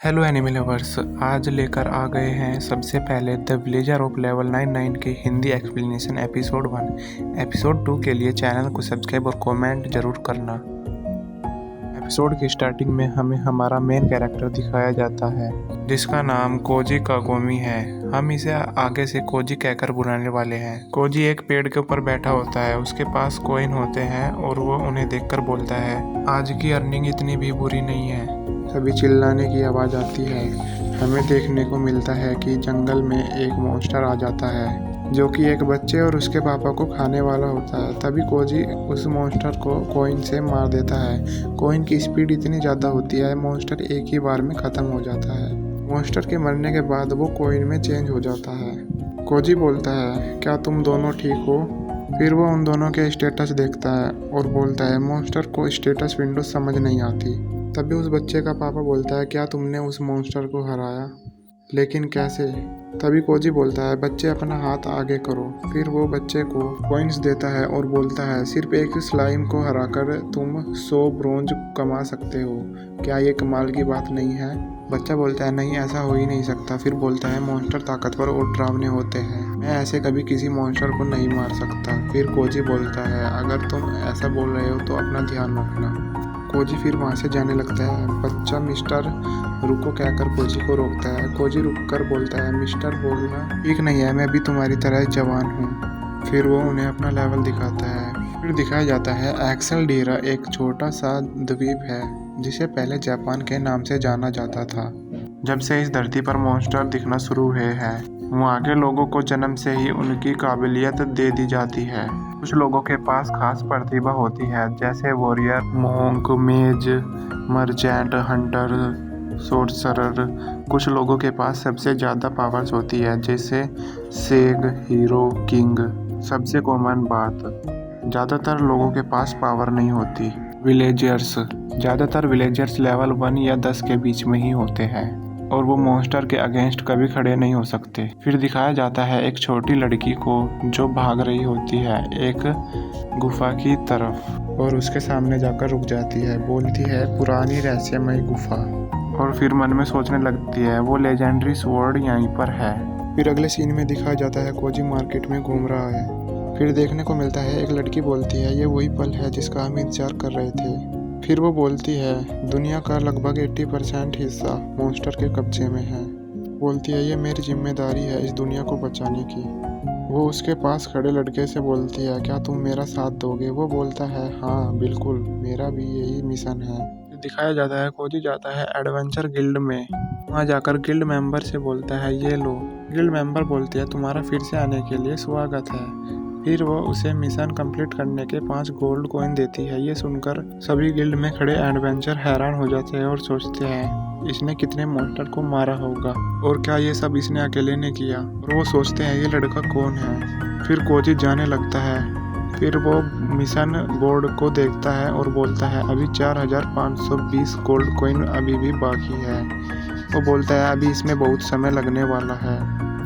Hello enemy lovers, आज लेकर आ गए हैं सबसे पहले द विलेजर ऑफ लेवल 99 के हिंदी एक्सप्लेनेशन एपिसोड 1। एपिसोड 2 के लिए चैनल को सब्सक्राइब और कमेंट जरूर करना। एपिसोड की स्टार्टिंग में हमें हमारा मेन कैरेक्टर दिखाया जाता है जिसका नाम कोजी कागोमी है। हम इसे आगे से कोजी कहकर बुलाने वाले हैं। कोजी एक पेड़ के ऊपर बैठा होता है, उसके पास कॉइन होते हैं और वो उन्हें देखकर बोलता है, आज की अर्निंग इतनी भी बुरी नहीं है। तभी चिल्लाने की आवाज़ आती है। हमें देखने को मिलता है कि जंगल में एक मॉन्स्टर आ जाता है जो कि एक बच्चे और उसके पापा को खाने वाला होता है। तभी कोजी उस मॉन्स्टर को कॉइन से मार देता है। कॉइन की स्पीड इतनी ज़्यादा होती है, मॉन्स्टर एक ही बार में ख़त्म हो जाता है। मॉन्स्टर के मरने के बाद वो कॉइन में चेंज हो जाता है। कोजी बोलता है, क्या तुम दोनों ठीक हो? फिर वो उन दोनों के स्टेटस देखता है और बोलता है, मॉन्स्टर को स्टेटस विंडो समझ नहीं आती। तभी उस बच्चे का पापा बोलता है, क्या तुमने उस मॉन्स्टर को हराया? लेकिन कैसे? तभी कोजी बोलता है, बच्चे अपना हाथ आगे करो। फिर वो बच्चे को कॉइन्स देता है और बोलता है, सिर्फ एक स्लाइम को हराकर तुम 100 ब्रोंज कमा सकते हो। क्या ये कमाल की बात नहीं है? बच्चा बोलता है, नहीं, ऐसा हो ही नहीं सकता। फिर बोलता है, मॉन्स्टर ताकतवर और डरावने होते हैं, मैं ऐसे कभी किसी मॉन्स्टर को नहीं मार सकता। फिर कोजी बोलता है, अगर तुम ऐसा बोल रहे हो तो अपना ध्यान रखना। कोजी फिर वहाँ से जाने लगता है। बच्चा मिस्टर रुको कहकर कोजी को रोकता है। कोजी रुक कर बोलता है, मिस्टर बोलना ठीक नहीं है, मैं भी तुम्हारी तरह जवान हूँ। फिर वो उन्हें अपना लेवल दिखाता है। फिर दिखाया जाता है एक्सेलडीरा एक छोटा सा द्वीप है जिसे पहले जापान के नाम से जाना जाता था। जब से इस धरती पर मॉन्स्टर दिखना शुरू हुए हैं, वहाँ के लोगों को जन्म से ही उनकी काबिलियत दे दी जाती है। कुछ लोगों के पास खास प्रतिभा होती है, जैसे वॉरियर, मोंक, मेज, मर्चेंट, हंटर, सोर्सरर। कुछ लोगों के पास सबसे ज़्यादा पावर्स होती है, जैसे सेग, हीरो, किंग। सबसे कॉमन बात, ज़्यादातर लोगों के पास पावर नहीं होती। ज़्यादातर विलेजर्स लेवल 1 या 10 के बीच में ही होते हैं और वो मॉन्स्टर के अगेंस्ट कभी खड़े नहीं हो सकते। फिर दिखाया जाता है एक छोटी लड़की को जो भाग रही होती है एक गुफा की तरफ और उसके सामने जाकर रुक जाती है। बोलती है, पुरानी रहस्यमय गुफा। और फिर मन में सोचने लगती है, वो लेजेंडरी स्वॉर्ड यहीं पर है। फिर अगले सीन में दिखाया जाता है कोजी मार्केट में घूम रहा है। फिर देखने को मिलता है एक लड़की बोलती है, ये वही पल है जिसका हम इंतजार कर रहे थे। फिर वो बोलती है, दुनिया का लगभग 80% हिस्सा मॉन्स्टर के कब्जे में है। बोलती है, ये मेरी जिम्मेदारी है इस दुनिया को बचाने की। वो उसके पास खड़े लड़के से बोलती है, क्या तुम मेरा साथ दोगे? वो बोलता है, हाँ बिल्कुल, मेरा भी यही मिशन है। दिखाया जाता है कोजी जाता है एडवेंचर गिल्ड में। वहाँ जाकर गिल्ड मेंबर से बोलता है, ये लो। गिल्ड मेंबर बोलती है, तुम्हारा फिर से आने के लिए स्वागत है। फिर वो उसे मिशन कंप्लीट करने के 5 गोल्ड कॉइन देती है। ये सुनकर सभी गिल्ड में खड़े एडवेंचर हैरान हो जाते हैं और सोचते हैं, इसने कितने मॉन्स्टर को मारा होगा और क्या ये सब इसने अकेले ने किया? और वो सोचते हैं, ये लड़का कौन है? फिर कोजी जाने लगता है। फिर वो मिशन बोर्ड को देखता है और बोलता है, अभी 4520 गोल्ड कॉइन अभी भी बाकी है। वो बोलता है, अभी इसमें बहुत समय लगने वाला है।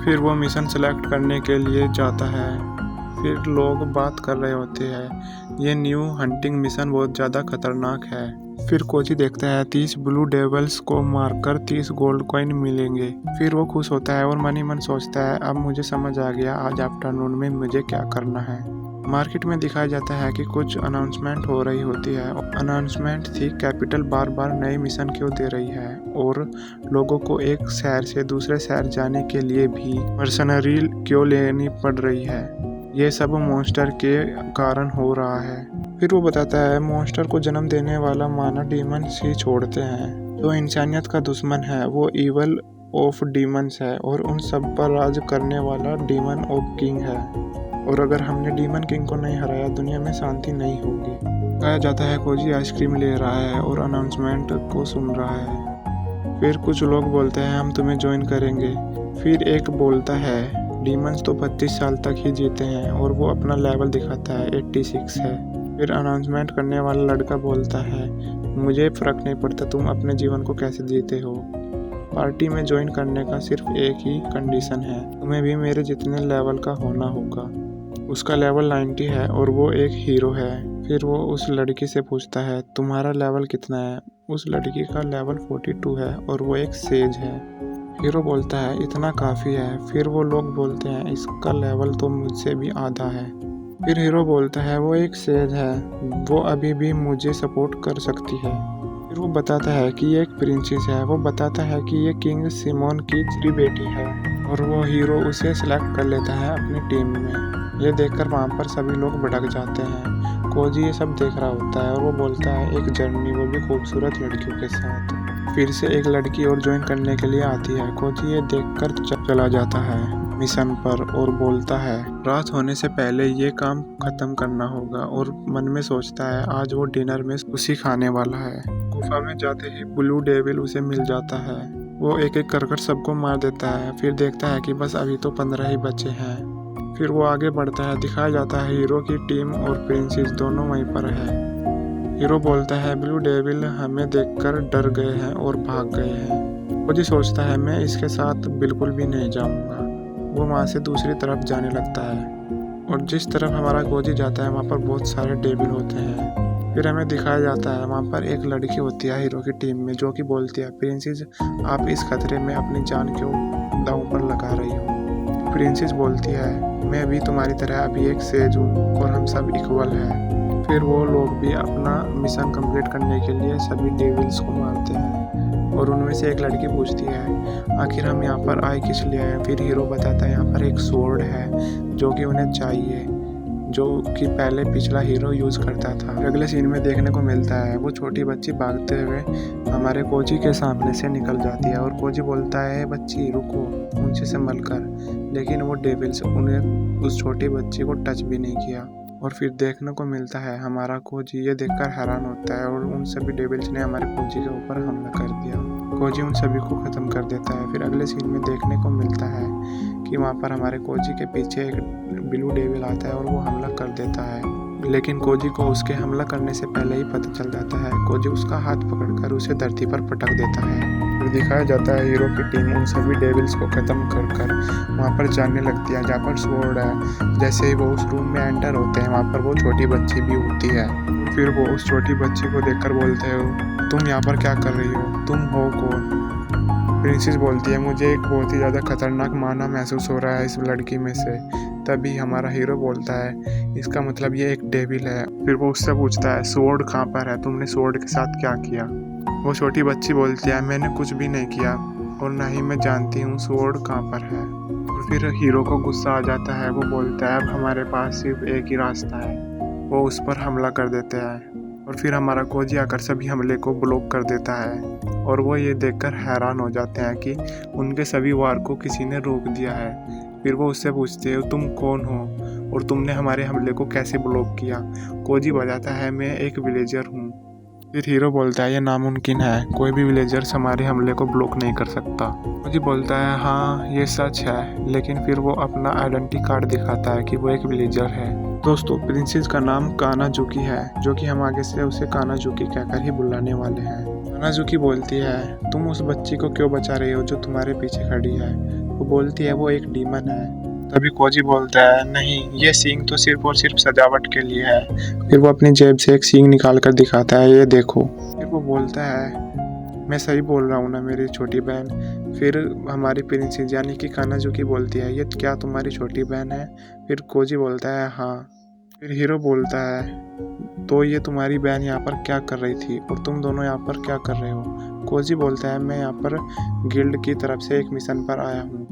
फिर वो मिशन सेलेक्ट करने के लिए जाता है। फिर लोग बात कर रहे होते हैं, ये न्यू हंटिंग मिशन बहुत ज़्यादा खतरनाक है। फिर कोजी देखता है 30 ब्लू डेवल्स को मारकर 30 गोल्ड कॉइन मिलेंगे। फिर वो खुश होता है और मन ही मन सोचता है, अब मुझे समझ आ गया आज आफ्टरनून में मुझे क्या करना है। मार्केट में दिखाया जाता है कि कुछ अनाउंसमेंट हो रही होती है। अनाउंसमेंट थी, कैपिटल बार बार नए मिशन क्यों दे रही है और लोगों को एक शहर से दूसरे शहर जाने के लिए भी मर्सनरी क्यों लेनी पड़ रही है। ये सब मॉन्स्टर के कारण हो रहा है। फिर वो बताता है, मॉन्स्टर को जन्म देने वाला माना डीमंस ही छोड़ते हैं। जो इंसानियत का दुश्मन है वो इवल ऑफ डीमंस है और उन सब पर राज करने वाला डीमन ऑफ किंग है। और अगर हमने डीमन किंग को नहीं हराया, दुनिया में शांति नहीं होगी। कहा जाता है कोजी आइसक्रीम ले रहा है और अनाउंसमेंट को सुन रहा है। फिर कुछ लोग बोलते हैं, हम तुम्हें ज्वाइन करेंगे। फिर एक बोलता है, डीमंस तो 25 साल तक ही जीते हैं और वो अपना लेवल दिखाता है 86 है। फिर अनाउंसमेंट करने वाला लड़का बोलता है, मुझे फ़र्क नहीं पड़ता तुम अपने जीवन को कैसे जीते हो, पार्टी में ज्वाइन करने का सिर्फ एक ही कंडीशन है, तुम्हें भी मेरे जितने लेवल का होना होगा। उसका लेवल 90 है और वो एक हीरो है। फिर वो उस लड़की से पूछता है, तुम्हारा लेवल कितना है? उस लड़की का लेवल 42 है और वो एक सेज है। हीरो बोलता है इतना काफ़ी है। फिर वो लोग बोलते हैं इसका लेवल तो मुझसे भी आधा है। फिर हीरो बोलता है वो एक सेज है, वो अभी भी मुझे सपोर्ट कर सकती है। फिर वो बताता है कि ये एक प्रिंसेस है। वो बताता है कि ये किंग सिमोन की 3 बेटी है और वो हीरो उसे सेलेक्ट कर लेता है अपनी टीम में। ये देखकर वहाँ पर सभी लोग भड़क जाते हैं। कोजी ये सब देख रहा होता है और वो बोलता है एक जर्नी, वो भी खूबसूरत लड़कियों के साथ। फिर से एक लड़की और ज्वाइन करने के लिए आती है। कोजी ये देखकर चला जाता है मिशन पर और बोलता है रात होने से पहले ये काम खत्म करना होगा, और मन में सोचता है आज वो डिनर में सुशी खाने वाला है। गुफा में जाते ही ब्लू डेविल उसे मिल जाता है। वो एक एक कर सबको मार देता है। फिर देखता है कि बस अभी तो 15 ही बचे हैं। फिर वो आगे बढ़ता है। दिखाया जाता है हीरो की टीम और प्रिंसेस दोनों वहीं पर है। हीरो बोलता है ब्लू डेविल हमें देखकर डर गए हैं और भाग गए हैं। कोजी सोचता है मैं इसके साथ बिल्कुल भी नहीं जाऊंगा। वो वहाँ से दूसरी तरफ जाने लगता है और जिस तरफ हमारा कोजी जाता है वहाँ पर बहुत सारे डेविल होते हैं। फिर हमें दिखाया जाता है वहाँ पर एक लड़की होती है हीरो की टीम में, जो कि बोलती है प्रिंसेस आप इस खतरे में अपनी जान क्यों दांव पर लगा रही हो। प्रिंसेस बोलती है मैं भी तुम्हारी तरह अभी एक सेज हूँ और हम सब इक्वल हैं। फिर वो लोग भी अपना मिशन कंप्लीट करने के लिए सभी डेविल्स को मारते हैं और उनमें से एक लड़की पूछती है आखिर हम यहाँ पर आए किस लिए हैं। फिर हीरो बताता है यहाँ पर एक स्वॉर्ड है जो कि उन्हें चाहिए, जो कि पहले पिछला हीरो यूज़ करता था। अगले सीन में देखने को मिलता है वो छोटी बच्ची भागते हुए हमारे कोजी के सामने से निकल जाती है और कोजी बोलता है बच्ची रुको, उनसे संभल कर। लेकिन वो डेविल्स उन्हें उस छोटी बच्ची को टच भी नहीं किया। और फिर देखने को मिलता है हमारा कोजी ये देखकर हैरान होता है और उन सभी डेविल्स ने हमारे कोजी के ऊपर हमला कर दिया। कोजी उन सभी को ख़त्म कर देता है। फिर अगले सीन में देखने को मिलता है कि वहाँ पर हमारे कोजी के पीछे एक ब्लू डेविल आता है और वो हमला कर देता है। लेकिन कोजी को उसके हमला करने से पहले ही पता चल जाता है। कोजी उसका हाथ पकड़कर उसे धरती पर पटक देता है। फिर दिखाया जाता है हीरो की टीम उन सभी डेविल्स को ख़त्म कर वहाँ पर जाने लगती है जहाँ पर स्वॉर्ड है। जैसे ही वो उस रूम में एंटर होते हैं वहाँ पर वो छोटी बच्ची भी होती है। फिर वो उस छोटी बच्ची को देखकर बोलते हो तुम यहाँ पर क्या कर रही हो, तुम हो कौन। प्रिंसेस बोलती है मुझे एक बहुत ही ज़्यादा खतरनाक माना महसूस हो रहा है इस लड़की में से। तभी हमारा हीरो बोलता है इसका मतलब ये एक डेविल है। फिर वो उससे पूछता है स्वॉर्ड कहाँ पर है, तुमने स्वॉर्ड के साथ क्या किया। वो छोटी बच्ची बोलती है मैंने कुछ भी नहीं किया और ना ही मैं जानती हूँ स्वॉर्ड कहाँ पर है। और फिर हीरो को गुस्सा आ जाता है। वो बोलता है अब हमारे पास सिर्फ एक ही रास्ता है। वो उस पर हमला कर देते हैं और फिर हमारा कोजी आकर सभी हमले को ब्लॉक कर देता है और वो ये देखकर हैरान हो जाते हैं कि उनके सभी वार को किसी ने रोक दिया है। फिर वो उससे पूछते हो तुम कौन हो और तुमने हमारे हमले को कैसे ब्लॉक किया। कोजी बताता है मैं एक विलेजर हूँ। फिर हीरो बोलता है ये नामुमकिन है, कोई भी विलेजर्स हमारे हमले को ब्लॉक नहीं कर सकता। कोजी बोलता है हाँ ये सच है, लेकिन फिर वो अपना आइडेंटिटी कार्ड दिखाता है कि वो एक विलेजर है। दोस्तों प्रिंसेस का नाम कानाजुकी है, जो कि हम आगे से उसे कानाजुकी कहकर ही बुलाने वाले हैं। कानाजुकी बोलती है तुम उस बच्ची को क्यों बचा रही हो जो तुम्हारे पीछे खड़ी है। वो बोलती है वो एक डीमन है। तभी कोजी बोलता है नहीं, ये सींग तो सिर्फ और सिर्फ सजावट के लिए है। फिर वो अपनी जेब से एक सींग निकाल कर दिखाता है ये देखो। फिर वो बोलता है मैं सही बोल रहा हूँ ना मेरी छोटी बहन। फिर हमारी प्रिंसेस यानी कि कानाजुकी बोलती है ये क्या तुम्हारी छोटी बहन है। फिर कोजी बोलता है हाँ। फिर हीरो बोलता है तो ये तुम्हारी बहन यहाँ पर क्या कर रही थी और तुम दोनों यहाँ पर क्या कर रहे हो। कोजी बोलता है मैं यहाँ पर गिल्ड की तरफ से एक मिशन पर आया हूँ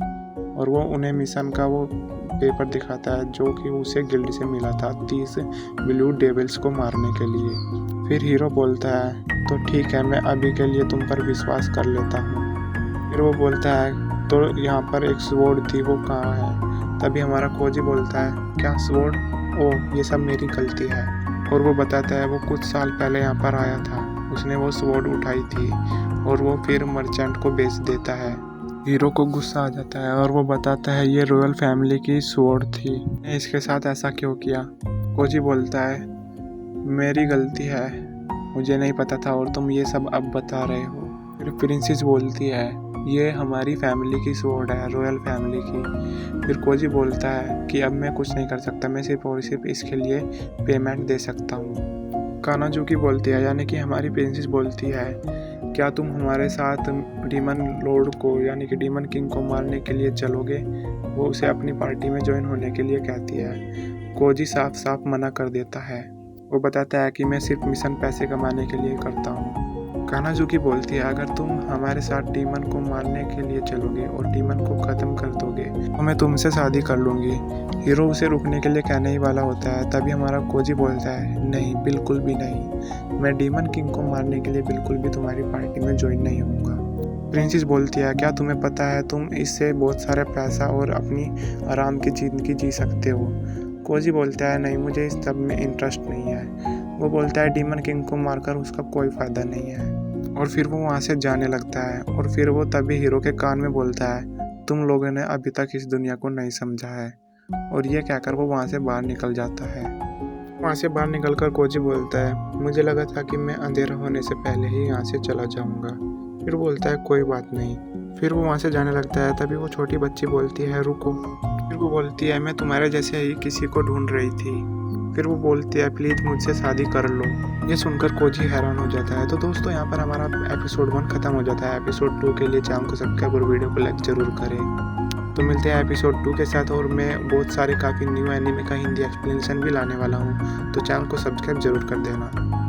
और वो उन्हें मिशन का वो पेपर दिखाता है जो कि उसे गिल्ड से मिला था 30 ब्लू डेविल्स को मारने के लिए। फिर हीरो बोलता है तो ठीक है मैं अभी के लिए तुम पर विश्वास कर लेता हूँ। फिर वो बोलता है तो यहाँ पर एक स्वॉर्ड थी वो कहाँ है। तभी हमारा कोजी बोलता है क्या स्वॉर्ड, ओह ये सब मेरी गलती है। और वो बताता है वो कुछ साल पहले यहाँ पर आया था, उसने वो स्वॉर्ड उठाई थी और वो फिर मर्चेंट को बेच देता है। हीरो को गुस्सा आ जाता है और वो बताता है ये रॉयल फैमिली की स्वॉर्ड थी, मैं इसके साथ ऐसा क्यों किया। कोजी बोलता है मेरी गलती है, मुझे नहीं पता था और तुम ये सब अब बता रहे हो। फिर प्रिंसेस बोलती है ये हमारी फैमिली की स्वॉर्ड है, रॉयल फैमिली की। फिर कोजी बोलता है कि अब मैं कुछ नहीं कर सकता, मैं सिर्फ और सिर्फ इसके लिए पेमेंट दे सकता हूँ। कानाजुकी बोलती है, यानी कि हमारी प्रिंसेस बोलती है, क्या तुम हमारे साथ डीमन लॉर्ड को यानी कि डीमन किंग को मारने के लिए चलोगे। वो उसे अपनी पार्टी में ज्वाइन होने के लिए कहती है। कोजी साफ साफ मना कर देता है। वो बताता है कि मैं सिर्फ मिशन पैसे कमाने के लिए करता हूँ। कानाजुकी बोलती है, अगर तुम हमारे साथ डीमन को मारने के लिए चलोगे और डीमन को ख़त्म कर दोगे तो मैं तुमसे शादी कर लूँगी। हीरो उसे रुकने के लिए कहने ही वाला होता है, तभी हमारा कोजी बोलता है, नहीं, बिल्कुल भी नहीं, मैं डीमन किंग को मारने के लिए बिल्कुल भी तुम्हारी पार्टी में ज्वाइन नहीं होऊंगा। प्रिंसेस बोलती है, क्या तुम्हें पता है तुम इससे बहुत सारा पैसा और अपनी आराम की ज़िंदगी जी सकते हो। कोजी बोलता है, नहीं, मुझे इस सब में इंटरेस्ट नहीं है। वो बोलता है, डीमन किंग को मारकर उसका कोई फ़ायदा नहीं है। और फिर वो वहाँ से जाने लगता है। और फिर वो तभी हीरो के कान में बोलता है, तुम लोगों ने अभी तक इस दुनिया को नहीं समझा है। और ये कहकर वो वहाँ से बाहर निकल जाता है। वहाँ से बाहर निकलकर कोजी बोलता है, मुझे लगा था कि मैं अंधेरा होने से पहले ही यहाँ से चला जाऊँगा। फिर बोलता है, कोई बात नहीं। फिर वो वहाँ से जाने लगता है। तभी वो छोटी बच्ची बोलती है, रुको। फिर वो बोलती है, मैं तुम्हारे जैसे ही किसी को ढूंढ रही थी। फिर वो बोलती है, प्लीज़ मुझसे शादी कर लो। ये सुनकर कोजी हैरान हो जाता है। तो दोस्तों, यहाँ पर हमारा एपिसोड 1 खत्म हो जाता है। एपिसोड 2 के लिए चैनल को सब्सक्राइब और वीडियो को लाइक ज़रूर करें। तो मिलते हैं एपिसोड 2 के साथ, और मैं बहुत सारे काफ़ी न्यू एनिमे का हिंदी एक्सप्लेनेशन भी लाने वाला हूँ। तो चैनल को सब्सक्राइब ज़रूर कर देना।